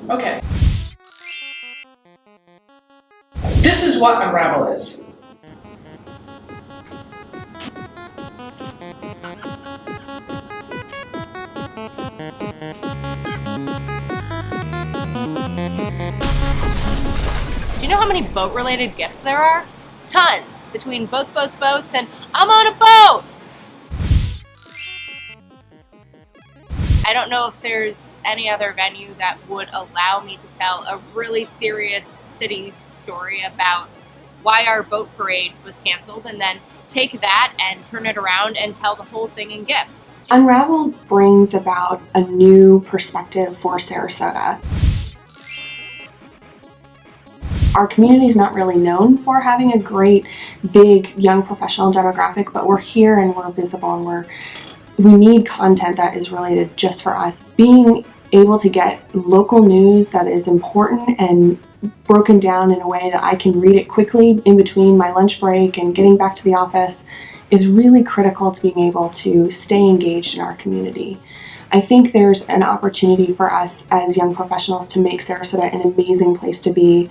Okay. This is what Unravel is. Do you know how many boat-related gifts there are? Tons, between boats, and I'm on a boat! I don't know if there's any other venue that would allow me to tell a really serious city story about why our boat parade was canceled and then take that and turn it around and tell the whole thing in gifts. Unravel brings about a new perspective for Sarasota. Our community is not really known for having a great, big, young professional demographic, but we're here and we're visible and we need content that is related just for us. Being able to get local news that is important and broken down in a way that I can read it quickly in between my lunch break and getting back to the office is really critical to being able to stay engaged in our community. I think there's an opportunity for us as young professionals to make Sarasota an amazing place to be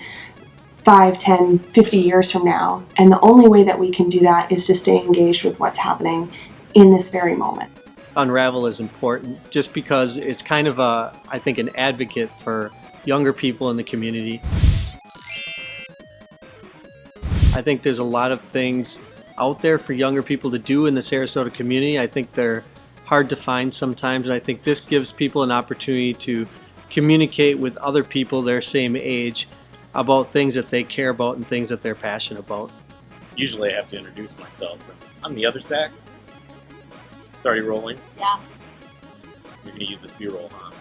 5, 10, 50 years from now. And the only way that we can do that is to stay engaged with what's happening in this very moment. Unravel is important just because it's kind of I think an advocate for younger people in the community. I think there's a lot of things out there for younger people to do in the Sarasota community. I think they're hard to find sometimes, and I think this gives people an opportunity to communicate with other people their same age about things that they care about and things that they're passionate about. Usually I have to introduce myself. I'm the other Zach. It's already rolling. Yeah. You're going to use this B-roll, huh?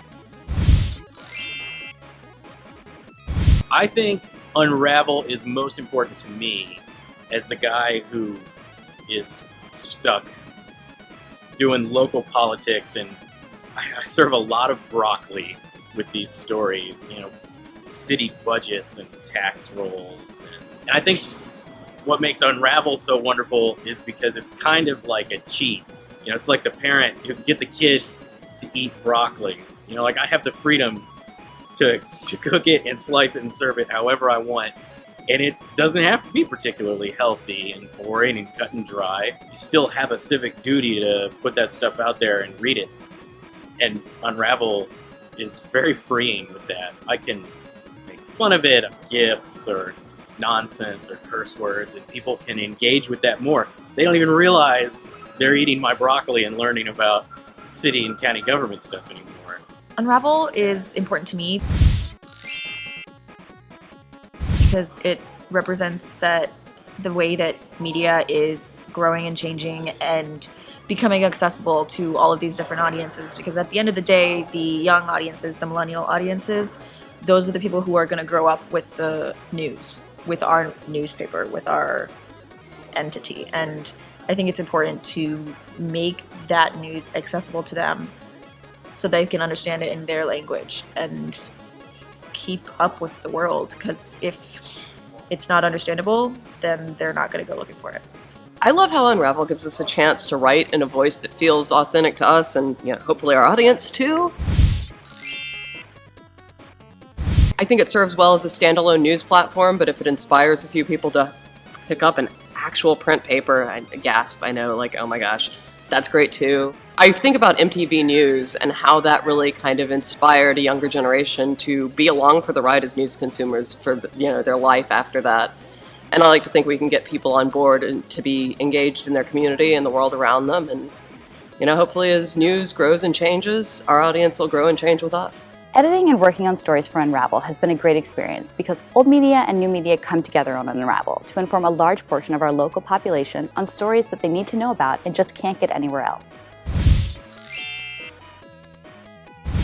I think Unravel is most important to me as the guy who is stuck doing local politics, and I serve a lot of broccoli with these stories, you know, city budgets and tax rolls. And I think what makes Unravel so wonderful is because it's kind of like a cheat. You know, it's like the parent who get the kid to eat broccoli. You know, like I have the freedom to cook it and slice it and serve it however I want. And it doesn't have to be particularly healthy and boring and cut and dry. You still have a civic duty to put that stuff out there and read it. And Unravel is very freeing with that. I can make fun of it, of gifs or nonsense or curse words, and people can engage with that more. They don't even realize they're eating my broccoli and learning about city and county government stuff anymore. Unravel is important to me because it represents that the way that media is growing and changing and becoming accessible to all of these different audiences, because at the end of the day, the young audiences, the millennial audiences, those are the people who are going to grow up with the news, with our newspaper, with our entity. And I think it's important to make that news accessible to them so they can understand it in their language and keep up with the world, because if it's not understandable, then they're not going to go looking for it. I love how Unravel gives us a chance to write in a voice that feels authentic to us and, you know, hopefully our audience too. I think it serves well as a standalone news platform, but if it inspires a few people to pick up an actual print paper, I gasp, I know, like, oh my gosh, that's great too. I think about MTV News and how that really kind of inspired a younger generation to be along for the ride as news consumers for, you know, their life after that. And I like to think we can get people on board and to be engaged in their community and the world around them. And, you know, hopefully as news grows and changes, our audience will grow and change with us. Editing and working on stories for Unravel has been a great experience because old media and new media come together on Unravel to inform a large portion of our local population on stories that they need to know about and just can't get anywhere else.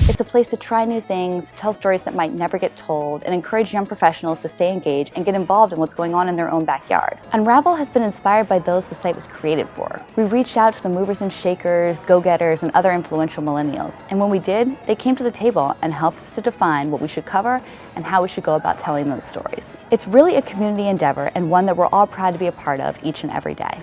It's a place to try new things, tell stories that might never get told, and encourage young professionals to stay engaged and get involved in what's going on in their own backyard. Unravel has been inspired by those the site was created for. We reached out to the movers and shakers, go-getters, and other influential millennials, and when we did, they came to the table and helped us to define what we should cover and how we should go about telling those stories. It's really a community endeavor and one that we're all proud to be a part of each and every day.